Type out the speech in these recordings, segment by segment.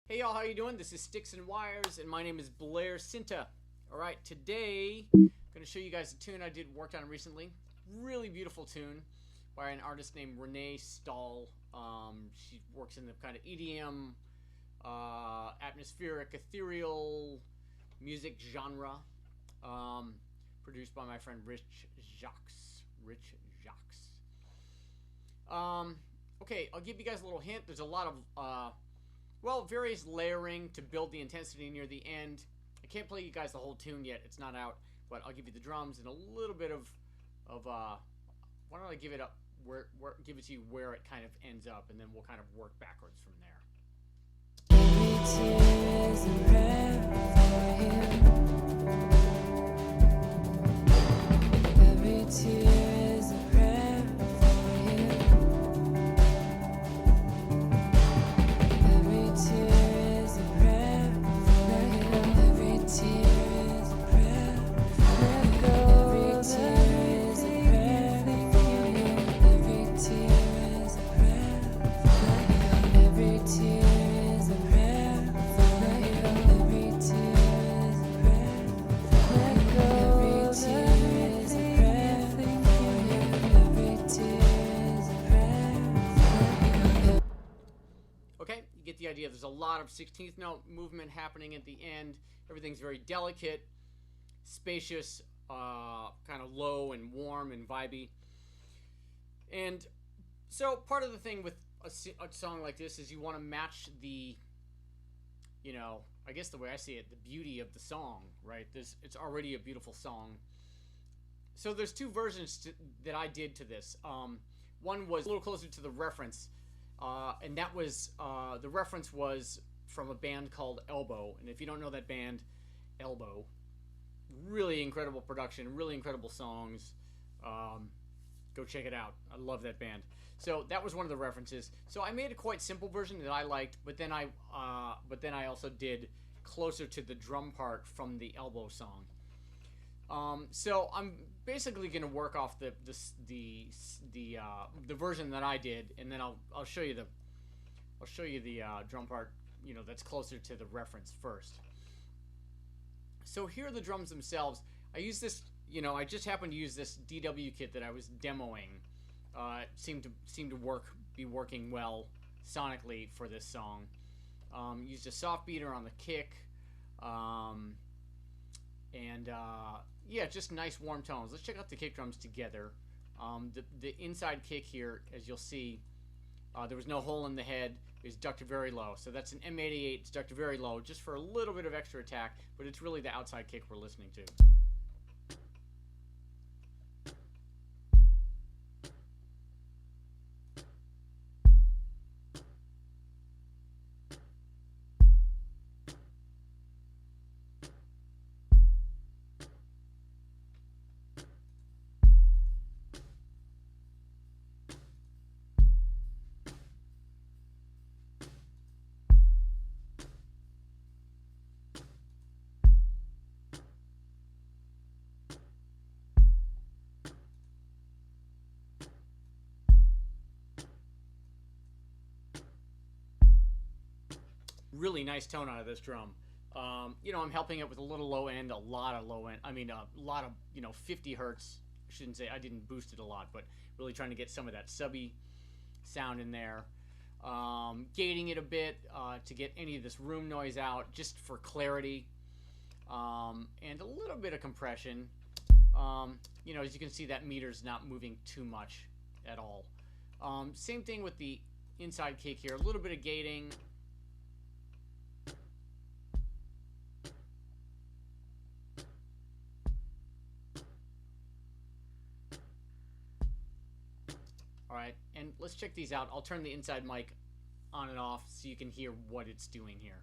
Hey y'all, how you doing? This is Sticks and Wires, and my name is Blair Cinta. All right, today I'm going to show you guys a tune I worked on recently. Really beautiful tune by an artist named Renee Stahl. She works in the kind of EDM, atmospheric, ethereal music genre. Um, Produced by my friend Rich Jacques. Rich Jacques. Okay, I'll give you guys a little hint. There's a lot of various layering to build the intensity near the end. I can't play you guys the whole tune yet; it's not out. But I'll give you the drums and a little bit of why don't I give it up give it to you where it kind of ends up, and then we'll kind of work backwards from there. Every tear is a prayer for you. Every tear is a prayer for you. Every tear is a prayer for you. Every tear is a prayer for you. Every tear is a prayer for you. Every tear is a prayer for you. Every tear is a prayer for you. Every tear is a prayer for you. Every tear is a prayer for you. Every tear is a prayer for you. Okay, you get the idea. There's a lot of 16th note movement happening at the end. Everything's very delicate, spacious, kind of low and warm and vibey. And so part of the thing with a song like this is you want to match the, I guess the way I see it, the beauty of the song, right? It's already a beautiful song. So there's two versions that I did to this. One was a little closer to the reference, and that was the reference was from a band called Elbow. And if you don't know that band, Elbow, really incredible production, really incredible songs. Go check it out. I love that band. So that was one of the references. So I made a quite simple version that I liked, but then I also did closer to the drum part from the Elbow song. So I'm basically going to work off the version that I did, and then I'll show you the drum part, that's closer to the reference first. So here are the drums themselves. I use this, I just happened to use this DW kit that I was demoing. It seemed to be working well sonically for this song. Used a soft beater on the kick, just nice warm tones. Let's check out the kick drums together. The inside kick here, as you'll see, there was no hole in the head. It was ducked very low. So that's an M88. It's ducked very low just for a little bit of extra attack, but it's really the outside kick we're listening to. Really nice tone out of this drum. I'm helping it with a little low end, a lot of low end. I mean, a lot of 50 hertz. I shouldn't say I didn't boost it a lot, but really trying to get some of that subby sound in there. Gating it a bit to get any of this room noise out, just for clarity, and a little bit of compression. As you can see, that meter's not moving too much at all. Same thing with the inside kick here. A little bit of gating. Alright, and let's check these out. I'll turn the inside mic on and off so you can hear what it's doing here.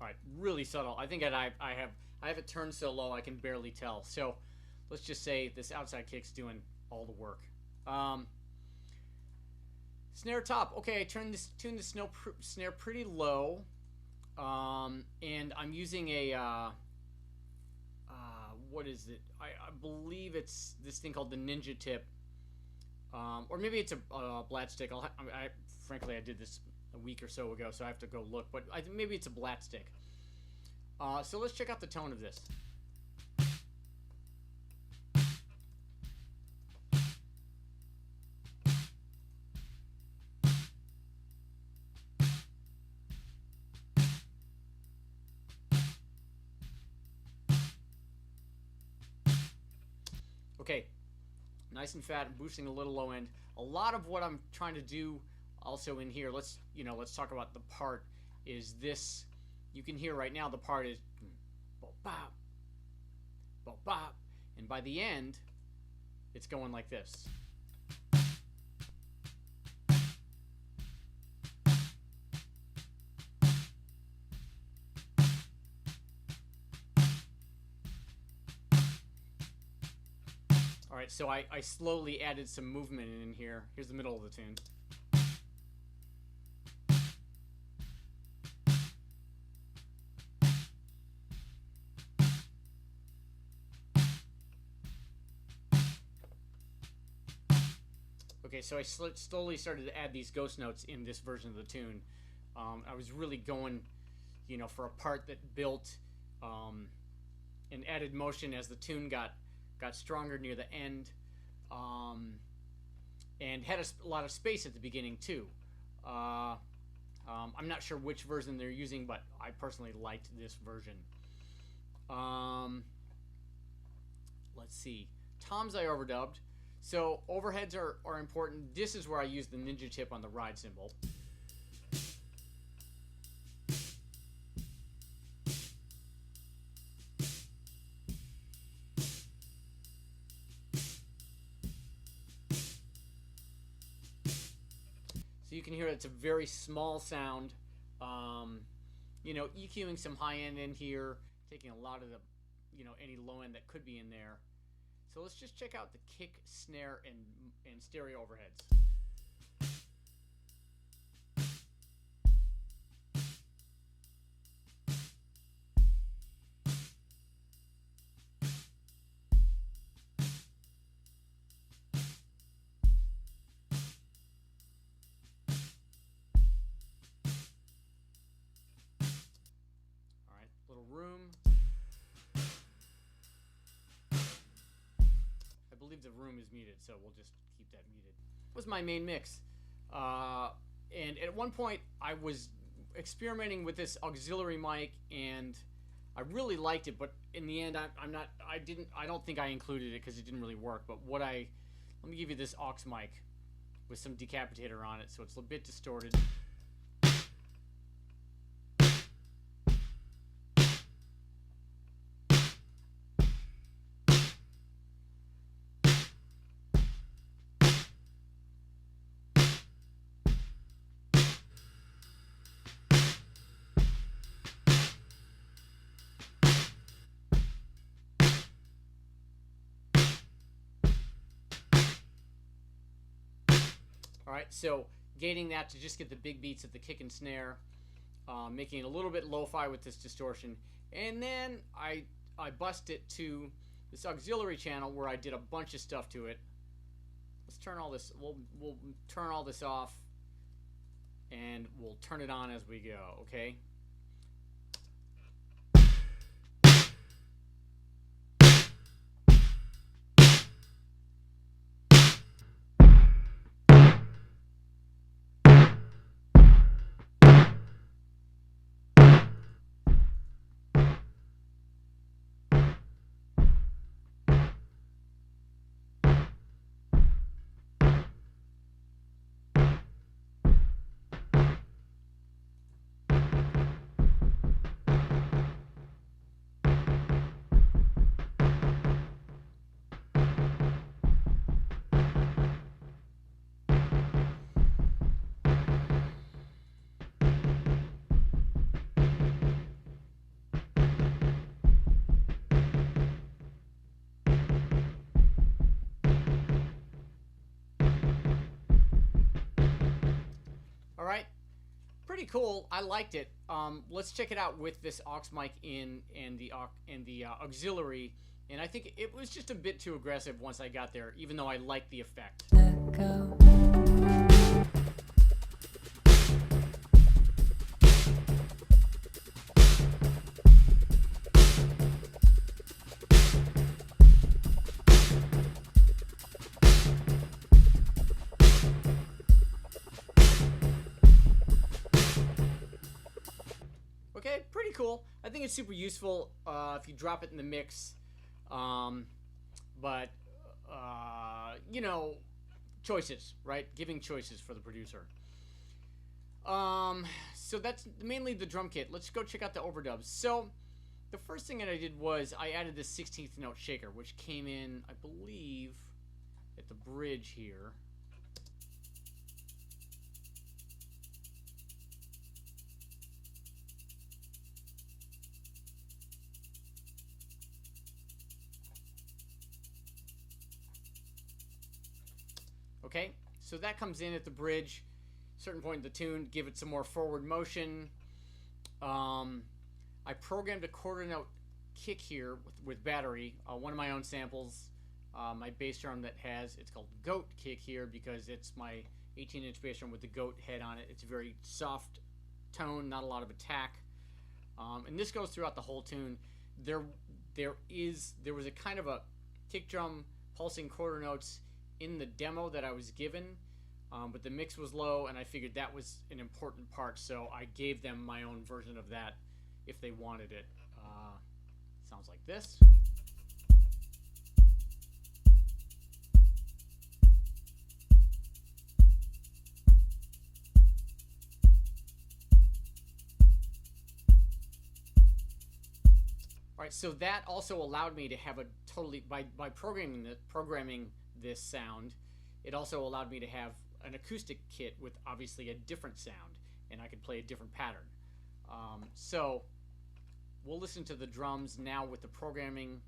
Alright, really subtle. I think I have it turned so low I can barely tell. So let's just say this outside kick's doing all the work. Snare top. Okay, I tune the snare pretty low, and I'm using a what is it? I believe it's this thing called the Ninja Tip, or maybe it's a Blat stick. Frankly, I did this a week or so ago, so I have to go look. But I think maybe it's a Blat stick. So let's check out the tone of this. Okay, nice and fat and boosting a little low end. A lot of what I'm trying to do also in here, let's talk about the part, is this. You can hear right now the part is bop, bop, bop, and by the end, it's going like this. Alright, so I slowly added some movement in here. Here's the middle of the tune. Okay, so I slowly started to add these ghost notes in this version of the tune. I was really going, for a part that built and added motion as the tune got stronger near the end, and had a lot of space at the beginning too. I'm not sure which version they're using, but I personally liked this version. Let's see. Toms I overdubbed. So overheads are important. This is where I use the Ninja Tip on the ride cymbal. So you can hear it's a very small sound. EQing some high end in here, taking a lot of the, any low end that could be in there. So let's just check out the kick, snare, and stereo overheads. All right, little room. I believe the room is muted, so we'll just keep that muted. Was my main mix, and at one point I was experimenting with this auxiliary mic, and I really liked it. But in the end, I don't think I included it because it didn't really work. But let me give you this aux mic with some decapitator on it, so it's a bit distorted. Alright, so gating that to just get the big beats of the kick and snare, making it a little bit lo-fi with this distortion, and then I bust it to this auxiliary channel where I did a bunch of stuff to it. Let's turn all this, we'll turn all this off, and we'll turn it on as we go, okay? All right, pretty cool. I liked it. Let's check it out with this aux mic in and the auxiliary. And I think it was just a bit too aggressive once I got there, even though I liked the effect. Let go. Okay, pretty cool. I think it's super useful if you drop it in the mix. But you know, choices, right? Giving choices for the producer. So that's mainly the drum kit. Let's go check out the overdubs. So the first thing that I did was I added this 16th note shaker, which came in, I believe, at the bridge here. Okay, so that comes in at the bridge, certain point in the tune, give it some more forward motion. I programmed a quarter note kick here with battery, one of my own samples, my bass drum that has, it's called Goat Kick here because it's my 18-inch bass drum with the goat head on it. It's a very soft tone, not a lot of attack. And this goes throughout the whole tune. There was a kind of a kick drum pulsing quarter notes in the demo that I was given, but the mix was low and I figured that was an important part, so I gave them my own version of that if they wanted it. Sounds like this. All right, so that also allowed me to have a totally, by programming this sound, it also allowed me to have an acoustic kit with obviously a different sound, and I could play a different pattern. So we'll listen to the drums now with the programmed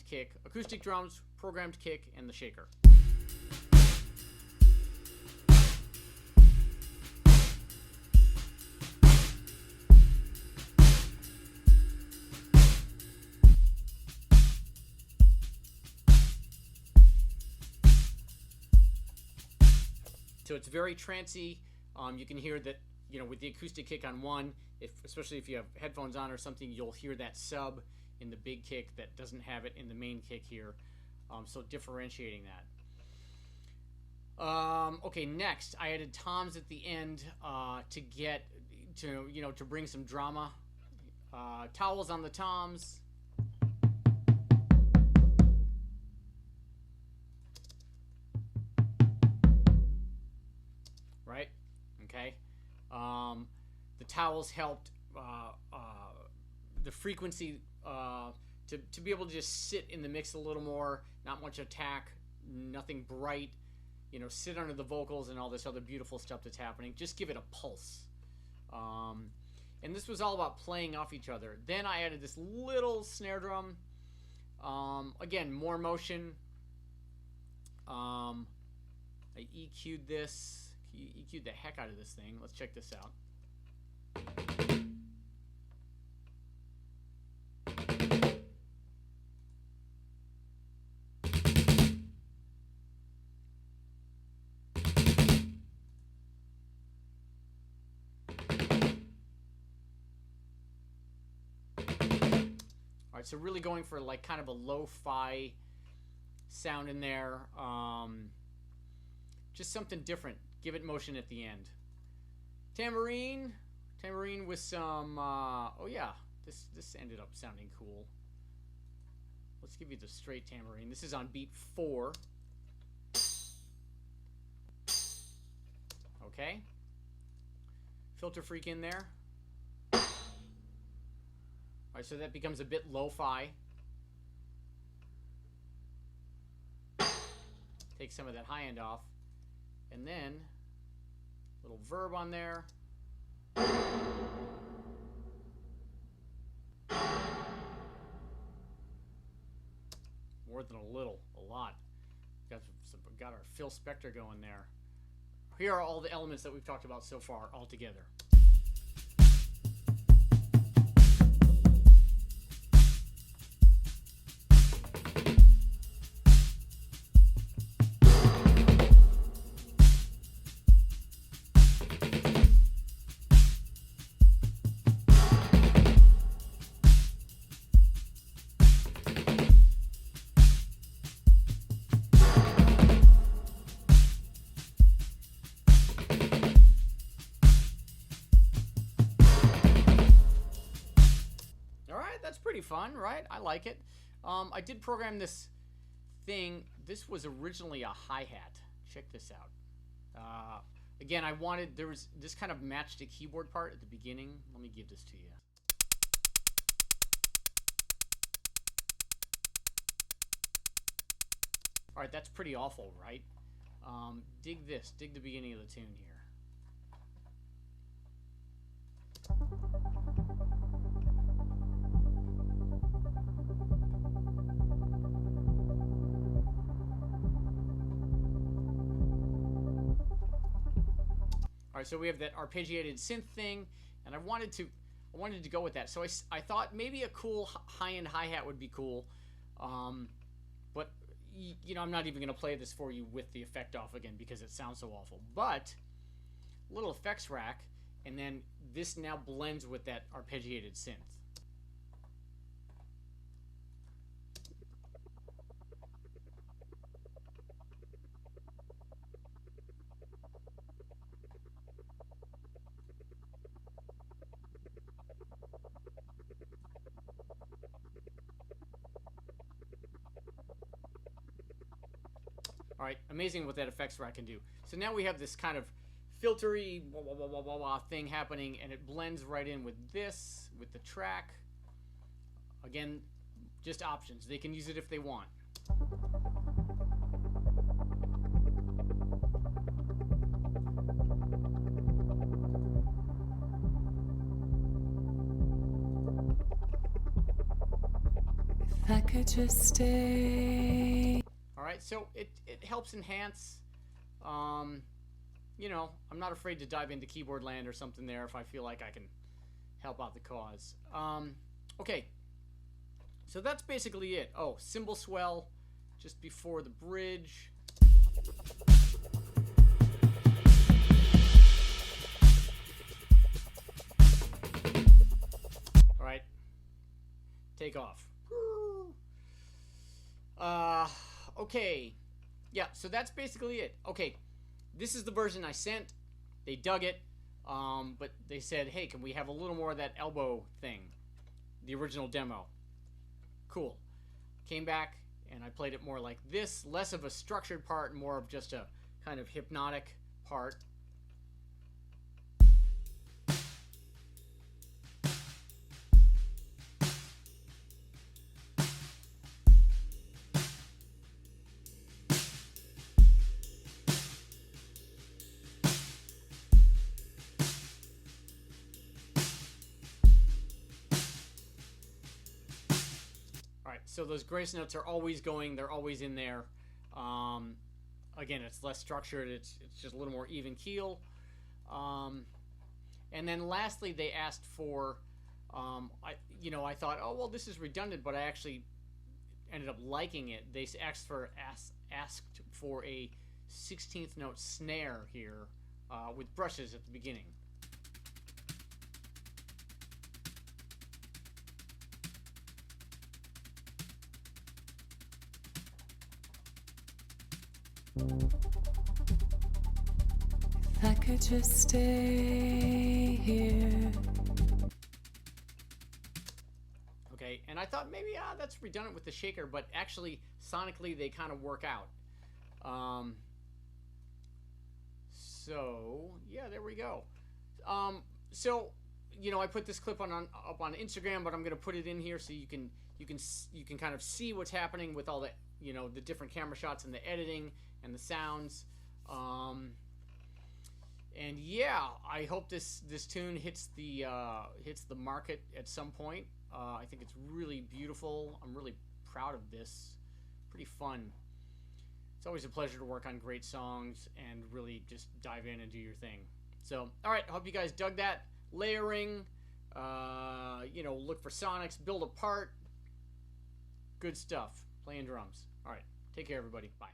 kick, acoustic drums, programmed kick, and the shaker. So it's very trancey. You can hear that, you know, with the acoustic kick on one, especially if you have headphones on or something, you'll hear that sub in the big kick that doesn't have it in the main kick here. So differentiating that. Okay, next I added toms at the end to bring some drama. Towels on the toms. Right? Okay. The towels helped the frequency to be able to just sit in the mix a little more, not much attack, nothing bright, you know, sit under the vocals and all this other beautiful stuff that's happening. Just give it a pulse. And this was all about playing off each other. Then I added this little snare drum. Again, more motion. I EQ'd this. EQ'd the heck out of this thing. Let's check this out. Alright, so really going for like kind of a lo-fi sound in there. Just something different. Give it motion at the end. Tambourine with some, oh yeah, this ended up sounding cool. Let's give you the straight tambourine. This is on beat 4. Okay. Filter Freak in there. Alright, so that becomes a bit lo-fi. Take some of that high end off. And then, little verb on there. More than a little, a lot. Got our Phil Spector going there. here are all the elements that we've talked about so far all together. That's pretty fun, right? I like it. I did program this thing. This was originally a hi-hat. Check this out. Again, there was this kind of matched a keyboard part at the beginning. Let me give this to you. All right, that's pretty awful, right? Dig this. Dig the beginning of the tune here. All right, so we have that arpeggiated synth thing, and I wanted to go with that. So I thought maybe a cool high-end hi-hat would be cool, but you know, I'm not even going to play this for you with the effect off again because it sounds so awful. But a little effects rack, and then this now blends with that arpeggiated synth. All right, amazing what that effects rack can do. So now we have this kind of filtery blah, blah, blah, blah, blah, blah thing happening, and it blends right in with this, with the track. Again, just options. They can use it if they want. If I could just stay. All right, so it helps enhance. You know, I'm not afraid to dive into keyboard land or something there if I feel like I can help out the cause. Okay, so that's basically it. Oh, cymbal swell just before the bridge. All right, take off. Okay, yeah, so that's basically it. Okay, this is the version I sent. They dug it, but they said, hey, can we have a little more of that elbow thing? The original demo. Cool. Came back, and I played it more like this, less of a structured part, more of just a kind of hypnotic part. So those grace notes are always going, they're always in there. Again, it's less structured, it's just a little more even keel. And then lastly, they asked for, I thought, oh, well, this is redundant, but I actually ended up liking it. They asked for a 16th note snare here with brushes at the beginning. If I could just stay here. Okay, and I thought maybe that's redundant with the shaker, but actually sonically they kind of work out. So yeah, there we go. So I put this clip up on Instagram, but I'm gonna put it in here so you can kind of see what's happening with all the the different camera shots and the editing and the sounds. And yeah, I hope this tune hits the market at some point. I think it's really beautiful. I'm really proud of this. Pretty fun. It's always a pleasure to work on great songs and really just dive in and do your thing. So, all right, I hope you guys dug that. Layering, look for sonics, build a part. Good stuff. Playing drums. All right, take care, everybody. Bye.